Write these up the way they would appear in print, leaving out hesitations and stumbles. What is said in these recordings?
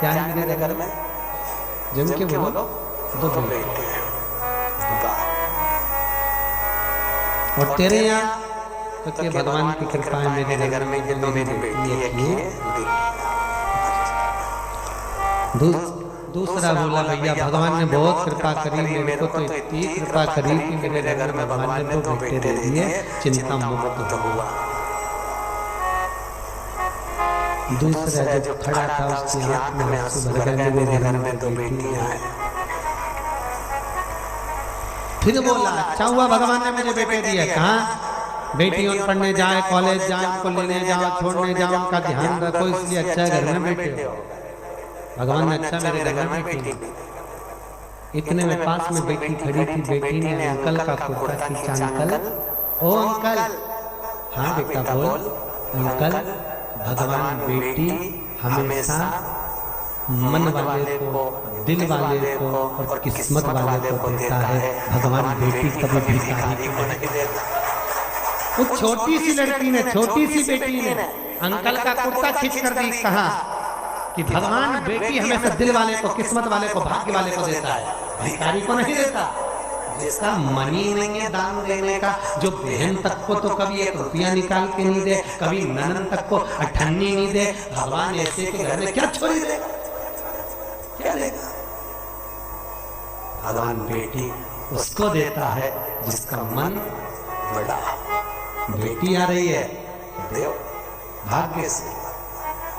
क्या है मेरे घर में? जम के बोलो, 2 बेटे हैं। और तेरे यहाँ तो क्या भगवान की कृपा है मेरे घर में, ये 2 मेरी बेटी है कि दूसरा बोला भैया भगवान ने बहुत कृपा करी, मेरे को तो इतनी कृपा करी कि मेरे घर में भगवान ने 2 बेटे दे दिए, चिंता मुक्त हुआ। दूसरा जो खड़ा था उसकी आंख में आंसू भर गए, मेरे घर में 2 बेटियां हैं। फिर बोला अच्छा हुआ भगवान ने मुझे बेटे दिए। कहाँ? बेटियों पढ़ने जाए, कॉलेज जाए, उनको लेने जाओ, छोड़ने जाओ, उनका ध्यान रखो, इसलिए अच्छा घर में बेटे हो। भगवान ने अच्छा मेरे घर में बेटी। इतने में पास में बेटी खड़ी थी, बेटी ने अंकल का कुर्ता खींचा। अंकल, ओ अंकल। हाँ बेटा बोल। अंकल, भगवान बेटी हमेशा मन वाले को, दिल वाले को और किस्मत वाले को देता है। भगवान बेटी कभी भिखारी को नहीं देता। उस छोटी सी लड़की ने, छोटी सी बेटी ने अंकल का कुर्ता खींच कर दी। कहा कि भगवान बेटी हमेशा दिल वाले को, किस्मत वाले को, भाग्य वाले को देता है, भिखारी को नहीं देता। जिसका मन ही नहीं है दान देने का, जो बहन तक को तो कभी 1 रुपया निकाल के नहीं दे, कभी ननन तक को अठन्नी नहीं दे, भगवान ऐसे के घर में क्या छोड़ी देगा? क्या देगा? भगवान बेटी उसको देता है जिसका मन बड़ा। बेटी आ रही है देव भाग्य से,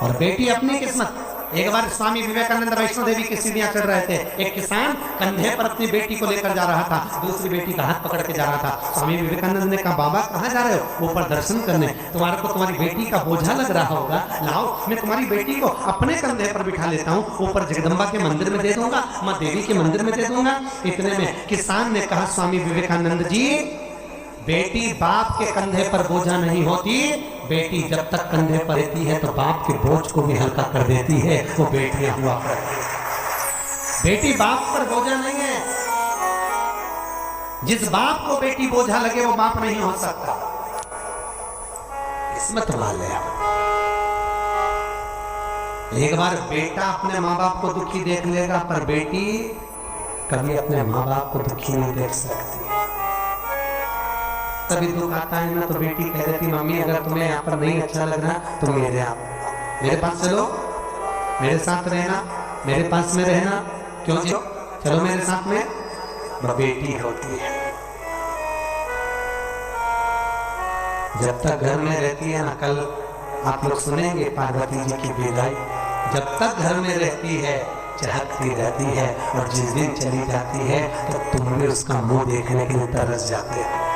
और बेटी अपनी किस्मत। एक बार स्वामी विवेकानंद वैष्णो देवी की सीढ़ियां चढ़ रहे थे। एक किसान कंधे पर अपनी बेटी को लेकर जा रहा था, दूसरी बेटी का हाथ पकड़ के जा रहा था। स्वामी विवेकानंद ने कहा बाबा कहाँ जा रहे हो? ऊपर दर्शन करने। तुम्हारे को तुम्हारी बेटी का बोझा लग रहा होगा, लाओ मैं तुम्हारी बेटी को अपने कंधे पर बिठा लेता हूँ, ऊपर जगदम्बा के मंदिर में दे दूंगा, माँ देवी के मंदिर में दे दूंगा। इतने में किसान ने कहा स्वामी विवेकानंद जी, बेटी बाप के कंधे पर बोझा नहीं होती, बेटी जब तक कंधे पर रहती है तो बाप के बोझ को भी हल्का कर देती है। वो बेटियां हुआ करती है। बेटी बाप पर बोझा नहीं है। जिस बाप को बेटी बोझा लगे वो बाप नहीं हो सकता। किस्मत वाले। एक बार बेटा अपने माँ बाप को दुखी देख लेगा, पर बेटी कभी अपने माँ बाप को दुखी नहीं देख सकती। तभी दुख आता है ना तो बेटी कह देती मम्मी अगर तुम्हें यहाँ पर नहीं अच्छा लग रहा तो मेरे पास चलो, मेरे साथ रहना, मेरे पास में रहना। क्यों जी? चलो मेरे साथ में। बेटी होती है जब तक घर में रहती है ना, कल आप लोग सुनेंगे पार्वती जी की विदाई, जब तक घर में रहती है चहकती रहती है, और जिस दिन चली जाती है तो तुम भी उसका मुंह देखने के लिए तरस जाते हो।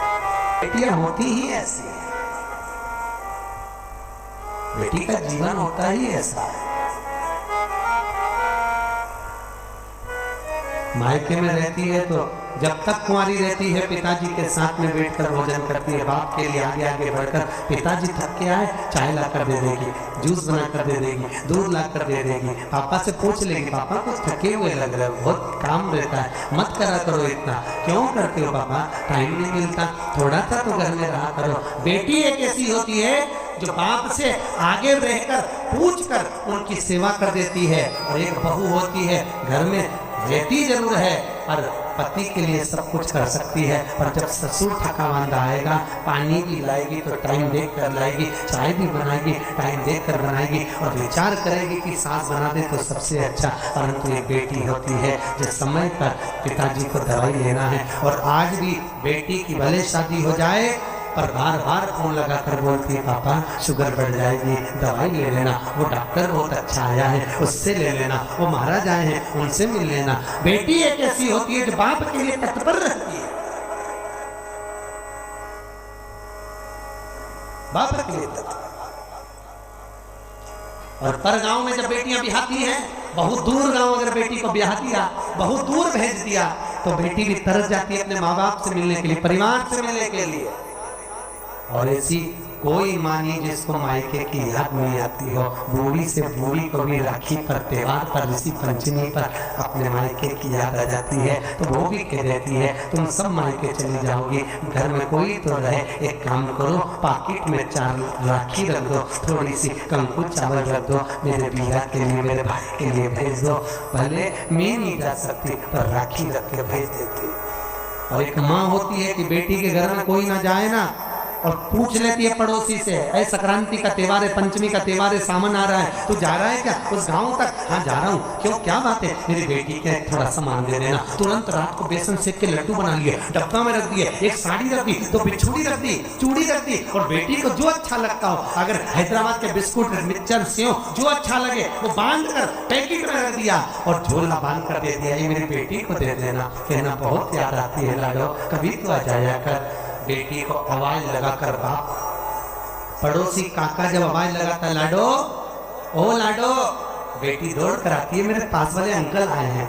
बेटियां होती ही ऐसी है, बेटी का जीवन होता ही ऐसा है। मायके में रहती है तो जब तक कुंवारी रहती है पिताजी के साथ में बैठकर भोजन करती है। बाप के लिए आगे आगे बढ़कर पिताजी थक के आए चाय लाकर दे देगी, जूस बनाकर दे देगी, दूध लाकर दे देगी। पापा से पूछ लेगी पापा कुछ थके हुए लग रहे हो, बहुत काम रहता है, मत करा करो इतना। क्यों करते हो पापा? टाइम नहीं मिलता, थोड़ा सा तो घर में रहा करो। बेटी एक ऐसी होती है जो बाप से आगे रहकर पूछ कर उनकी सेवा कर देती है। और एक बहू होती है घर में रहती जरूर है पर पति के लिए सब कुछ कर सकती है। पर जब ससुर थका मांदा आएगा, पानी भी लाएगी तो टाइम देख कर लाएगी, चाय भी बनाएगी टाइम देख कर बनाएगी, और विचार करेगी कि सास बना दे तो सबसे अच्छा। परंतु एक बेटी होती है जो समय पर पिताजी को दवाई लेना है। और आज भी बेटी की भले शादी हो जाए पर बार बार फोन लगाकर बोलती है पापा शुगर बढ़ जाएगी, दवाई ले लेना, वो डॉक्टर बहुत अच्छा आया है उससे ले लेना, वो महाराज आए हैं उनसे मिल लेना। बेटी एक ऐसी होती है जो बाप के लिए तत्पर रहती है, बाप के लिए तत्पर। और पर गांव में जब बेटियां ब्याहती हैं, बहुत दूर गांव अगर बेटी को ब्याह दिया, बहुत दूर भेज दिया, तो बेटी भी तरस जाती है अपने माँ बाप से मिलने के लिए, परिवार से मिलने के लिए। और ऐसी कोई माँ नहीं जिसको मायके की याद नहीं आती हो। बूढ़ी से बूढ़ी को भी राखी पर, त्योहार पर, ऋषि पंचमी पर अपने मायके की याद आ जाती है, तो वो भी कह देती है तुम सब मायके चली जाओगी, घर में कोई तो रहे, एक काम करो पाकिट में 4 राखी रख दो, थोड़ी सी कंकु चावल रख दो, मेरे भैया के लिए, मेरे भाई के लिए भेज दो। भले मैं नहीं जा सकती पर राखी रख के भेज देती। और एक माँ होती है कि बेटी के घर में कोई ना जाए ना, और पूछ लेती है पड़ोसी से, ऐ संक्रांति का त्योहार है, पंचमी का त्योहार है, सामान आ रहा है, तू जा रहा है क्या उस गांव तक? हाँ जा रहा हूँ। क्यों, क्या बात है? मेरी बेटी के थोड़ा सामान दे देना। तुरंत रात को बेसन सेक के लड्डू बना लिए, डब्बा में रख दिए, एक साड़ी रख दी, तो बिछुड़ी रख दी, चूड़ी रख दी, और बेटी को जो अच्छा लगता हो, अगर हैदराबाद के बिस्कुट, मिक्सचर, सेव जो अच्छा लगे वो बांध कर पैकेट में रख दिया और झोला बांध कर दे दिया, ये मेरी बेटी को दे देना। कहना बहुत याद आती है लाडो, कभी तो आ जाया कर। बेटी को आवाज लगाकर बाप, पड़ोसी काका जब आवाज लगाता है लाडो, ओ लाडो, बेटी दौड़ कर आती है, मेरे पास वाले अंकल आए हैं।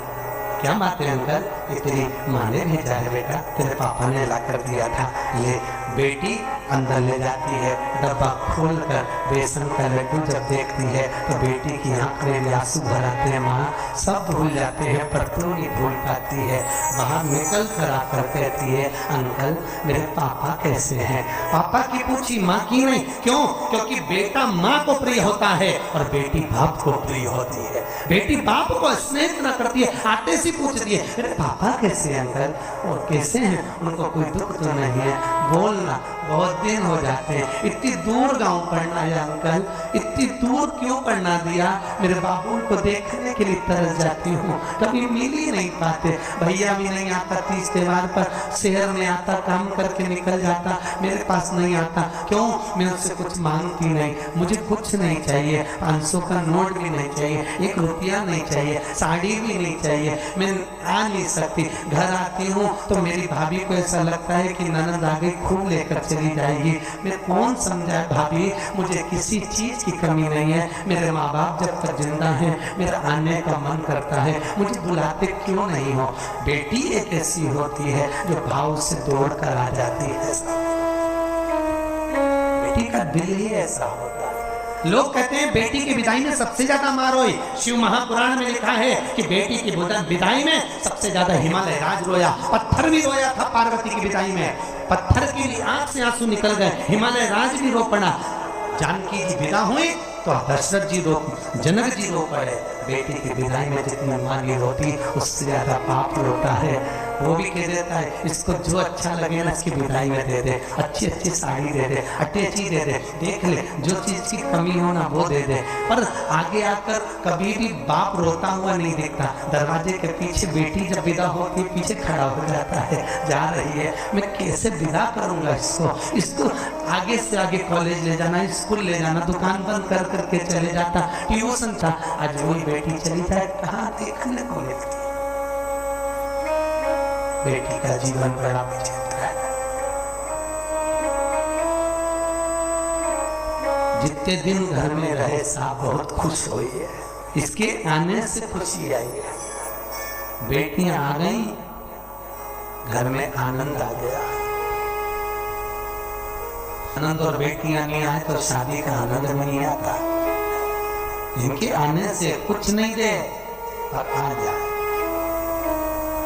क्या बात है अंकल? ये तेरी माँ ने भेजा है बेटा, तेरे पापा ने ला कर दिया था। ये बेटी अंदर ले जाती है, डब्बा खोल कर बेसन का लड्डू जब देखती है तो बेटी की आंख में भी आंसू भर आते हैं। माँ सब भूल जाते हैं पर तू नहीं भूल पाती है। बाहर निकल कर आकर कहती है अंकल मेरे पापा कैसे हैं? पापा की पूछी, माँ की नहीं। क्यों? क्योंकि बेटा माँ को प्रिय होता है और बेटी बाप को प्रिय होती है। बेटी बाप को स्नेह इतना करती है, आते से पूछती है मेरे पापा कैसे हैं अंकल? और कैसे हैं? उनको कोई दुख तो नहीं है? बोलना, बहुत दिन हो जाते हैं, इतनी दूर गांव पढ़ना है अंकल, इतनी दूर क्यों पढ़ना दिया? मेरे बाबू को देखने के लिए तरस जाती हूँ, कभी मिल ही नहीं पाते। भैया भी नहीं आता, तीज त्योहार पर शहर में आता, काम करके निकल जाता, मेरे पास नहीं आता। क्यों? मैं उससे कुछ मांगती नहीं, मुझे कुछ नहीं चाहिए, 500 का नोट भी नहीं चाहिए, 1 रुपया नहीं चाहिए, साड़ी भी नहीं चाहिए, मैं आ नहीं सकती। घर आती हूँ तो मेरी भाभी को ऐसा लगता है कि ननद आ गई, खूब लेकर चली जाएगी। मैं कौन समझाए भाभी, मुझे किसी चीज की कमी नहीं है। मेरे माँ बाप जब तक जिंदा हैं मेरा आने का मन करता है, मुझे बुलाते क्यों नहीं हो? बेटी एक ऐसी होती है जो भाव से दौड़ कर आ जाती है। बेटी का दिल ही ऐसा होता है। लोग कहते हैं बेटी की विदाई में सबसे ज्यादा मार रोई। शिव महापुराण में लिखा है कि बेटी की विदाई में सबसे ज्यादा हिमालय राज रोया, पत्थर भी रोया था पार्वती की विदाई में, पत्थर की भी आंख से आंसू निकल गए, हिमालय राज भी रो पड़ा। जानकी जी विदा हुई तो दशरथ जी रो, जनक जी रो पड़े। बेटी की विदाई में जितनी माँ नहीं रोती उससे ज्यादा बाप रोता है। वो भी कह देता है इसको जो अच्छा लगे ना इसकी विदाई में दे दे, अच्छी अच्छी साड़ी दे दे, अटैची दे दे, देख ले जो चीज की कमी हो ना वो दे दे। पर आगे आकर कभी भी बाप रोता हुआ नहीं दिखता। दरवाजे के पीछे बेटी जब विदा होती है पीछे खड़ा हो जाता है, जा रही है, मैं कैसे विदा करूंगा इसको आगे से आगे कॉलेज ले जाना, स्कूल ले जाना, दुकान बंद कर करके चले जाता, ट्यूशन था, आज वही बेटी चली जाए, कहाँ देखने को मिलती। बेटी का जीवन बड़ा विचित्र है। जितने दिन घर में रहे साहब बहुत खुश हुई है, इसके आने से खुशी आई है। बेटियां आ गई, घर में आनंद आ गया। आनंद और बेटियां नहीं आए तो शादी का आनंद नहीं आता। इनके आने से कुछ नहीं दे पर आ जा।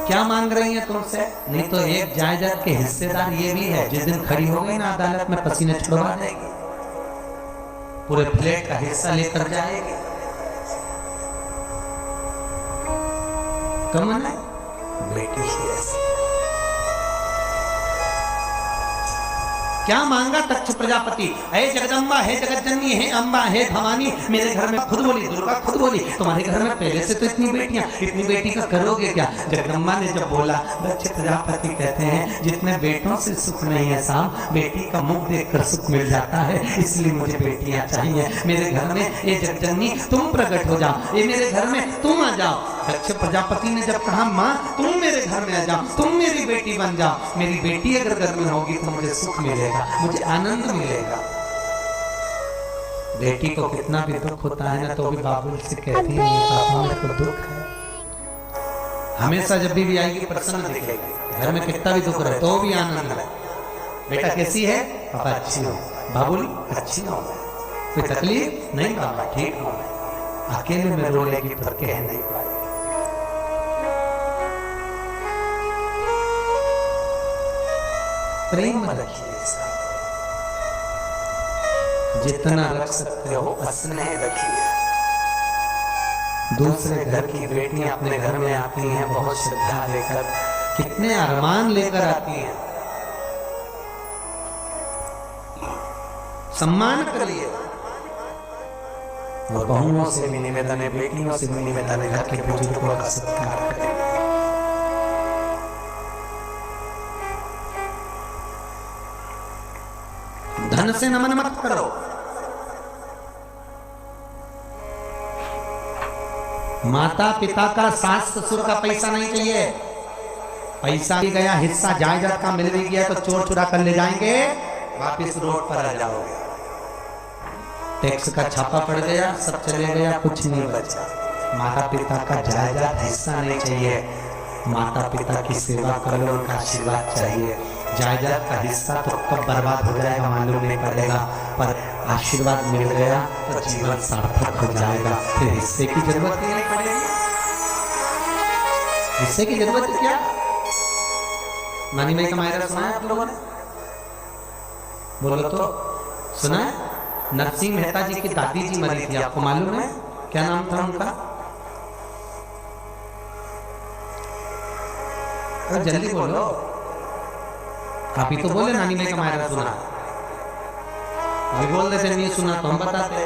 क्या मांग रही है तुमसे? नहीं तो एक जायदाद के हिस्सेदार ये भी है, जिस दिन खड़ी हो गई ना अदालत में पसीने छुड़वा देगी, पूरे फ्लैट का हिस्सा लेकर जाएगी। कमन है बेटी ही ऐसी। क्या मांगा तक्ष प्रजापति, हे जगदम्बा, हे जगज्जननी, हे अम्बा, हे भवानी, मेरे घर में खुद बोली, दुर्गा खुद बोली, तुम्हारे घर में पहले से तो इतनी बेटियां, इतनी बेटी का करोगे क्या? जगदम्बा ने जब बोला, दक्ष प्रजापति कहते हैं जितने बेटों से सुख नहीं है साहब, बेटी का मुख देखकर सुख मिल जाता है, इसलिए मुझे बेटियां चाहिए। मेरे घर में ये जगजननी तुम प्रकट हो जाओ, ये मेरे घर में तुम आ जाओ। दक्ष प्रजापति ने जब कहा माँ तुम मेरे घर में आ जाओ, तुम मेरी बेटी बन जाओ, मेरी बेटी अगर घर में होगी तो मुझे सुख मिलेगा, मुझे आनंद मिलेगा। बेटी को कितना भी दुख होता है ना तो भी बाबू से कहती है पापा मेरे को दुख है। हमेशा जब भी आएगी प्रसन्न दिखेगी, घर में कितना भी दुख रहे तो भी आनंद है। बेटा कैसी है? पापा अच्छी हो, बाबूली अच्छी हो, कोई तकलीफ नहीं बाबा ठीक हो, अकेले में रो लेगी तो कह नहीं पाए। प्रेम रखिए, जितना रख सकते हो स्नेह रखिए। दूसरे घर की बेटियां अपने घर में आती हैं बहुत श्रद्धा लेकर, कितने अरमान लेकर आती हैं, सम्मान करिए। और बहुओं से भी निवेदन है, बेटियों से भी निवेदन है, घर के बुजुर्गों का सत्कार करें। धन से नमन मत करो, माता पिता का सास ससुर का पैसा नहीं चाहिए। पैसा भी गया, हिस्सा जायदाद का मिल भी गया तो चोर चुरा कर ले जाएंगे, वापिस रोड पर आ जाओगे। टैक्स का छापा पड़ गया, सब चले गया, कुछ नहीं बचा। माता पिता का जायदाद हिस्सा नहीं चाहिए, माता पिता की सेवा करो, उनका आशीर्वाद चाहिए। जायदाद का हिस्सा तो कब बर्बाद हो जाएगा मालूम नहीं पड़ेगा, पर आशीर्वाद मिल गया तो जीवन सार्थक हो जाएगा, फिर हिस्से की जरूरत ही नहीं पड़ेगी। हिस्से की जरूरत क्या? नानी भाई का मायरा सुना है आप लोगों ने? बोलो तो, सुना है? नरसिंह मेहता जी की दादी जी मरी थी, आपको मालूम है? क्या नाम था उनका? जल्दी बोलो, आप ही तो बोले नानी भाई का मायरा सुना। अभी बोल देते नहीं सुना तो हम बताते।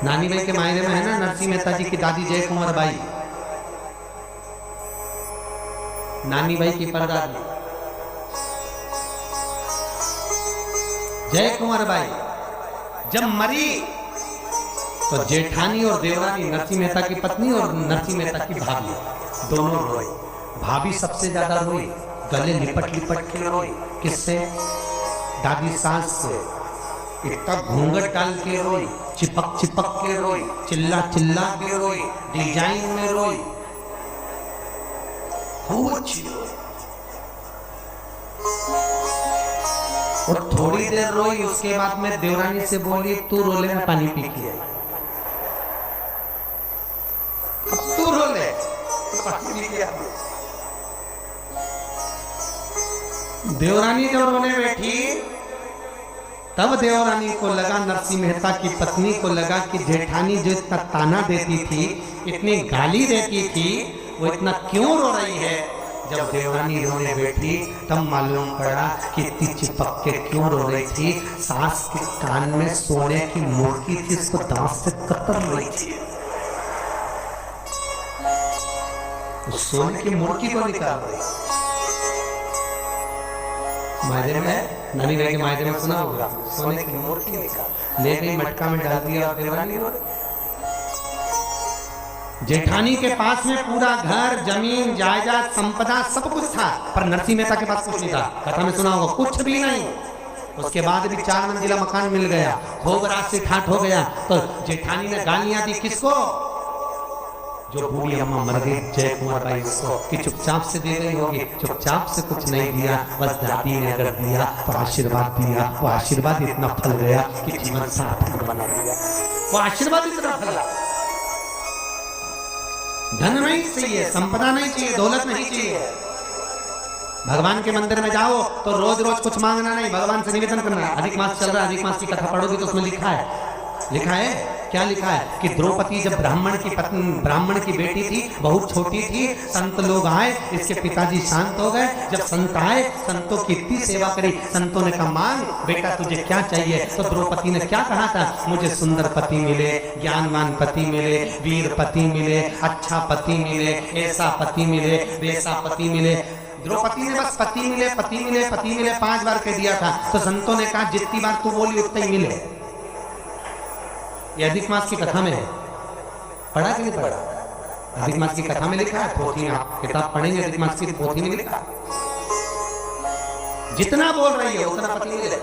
नानी भाई के मायरे में है ना नरसिंह मेहता जी की दादी जय कुंवर बाई, नानी भाई की परदादी जय कुंवर बाई जब मरी तो जेठानी और देवरानी, नरसिंह मेहता की पत्नी और नरसिंह मेहता की भाभी, दोनों रोई। भाभी सबसे ज्यादा रोई, गले लिपट लिपट के रोई। किससे? दादी सास से। इतना घूंघट डाल के रोई, चिपक चिपक के रोई, चिल्ला चिल्ला के रोई, डिजाइन में रोई, खूब अच्छी रोई। और थोड़ी देर रोई, उसके बाद में देवरानी से बोली तू रोले में पानी पी के आई। अब तू रोले पानी पी के आई। देवरानी जब रोने बैठी तब देवरानी को लगा, नरसिंह मेहता की पत्नी को लगा कि जेठानी जो इतना ताना देती थी, इतनी गाली देती थी, वो इतना क्यों रो रही है। जब देवरानी रोने बैठी तब मालूम पड़ा कि इतनी चिपक के क्यों रो रही थी। सास के कान में सोने की मुर्गी थी, इसको दांत से कतर रही थी। उस सोने की मुर्गी को निकाल रही। मायरे में, नानी भाई के मायरे में सुना होगा, सोने की मुर्गी निकाल ले गई, मटका में डाल दिया और देवरानी रो रही। जेठानी के पास में पूरा घर, जमीन, जायदाद, संपदा सब कुछ था, पर नरसिंह मेहता के पास कुछ नहीं था। कथा में सुना होगा, कुछ भी नहीं। उसके बाद भी 4 मंजिला मकान मिल गया, खूब रात से ठाठ हो गया। तो जेठानी ने गालियां दी किसको? जो बूढ़ी अम्मा मर गई जय कुंवर बाई उसको, कि चुपचाप से दे रही होगी। चुपचाप से कुछ नहीं दिया, बस दादी ने अगर दिया तो आशीर्वाद दिया। वो आशीर्वाद इतना फल गया कि जीवन सार्थक बना दिया। वो आशीर्वाद इतना फला। धन नहीं चाहिए, संपदा नहीं चाहिए, दौलत नहीं चाहिए। भगवान के मंदिर में जाओ तो रोज रोज कुछ मांगना नहीं, भगवान से निवेदन करना। अधिक मास चल रहा है, अधिक मास की कथा पढ़ोगे तो उसमें लिखा है क्या लिखा है कि द्रौपदी जब ब्राह्मण की बेटी थी, बहुत छोटी थी, संत लोग आए, इसके पिताजी शांत हो गए। जब संत आए, संतों की इतनी सेवा करी, संतों ने कहा मांग बेटा तुझे क्या चाहिए। तो द्रौपदी ने क्या कहा था? मुझे सुंदर पति मिले, ज्ञानवान पति मिले, वीर पति मिले, अच्छा पति मिले, ऐसा पति मिले, वैसा पति मिले। द्रौपदी ने बस पति मिले पति मिले पति मिले 5 बार कह दिया था। तो संतों ने कहा जितनी बार तू बोली उतना ही मिले। ये अधिक मास की कथा में है, पढ़ा कि नहीं पढ़ा? अधिक मास की कथा में लिखा है, पोथी में आप किताब पढ़ेंगे अधिक मास की पोथी में लिखा, जितना बोल रही है उतना पति मिले।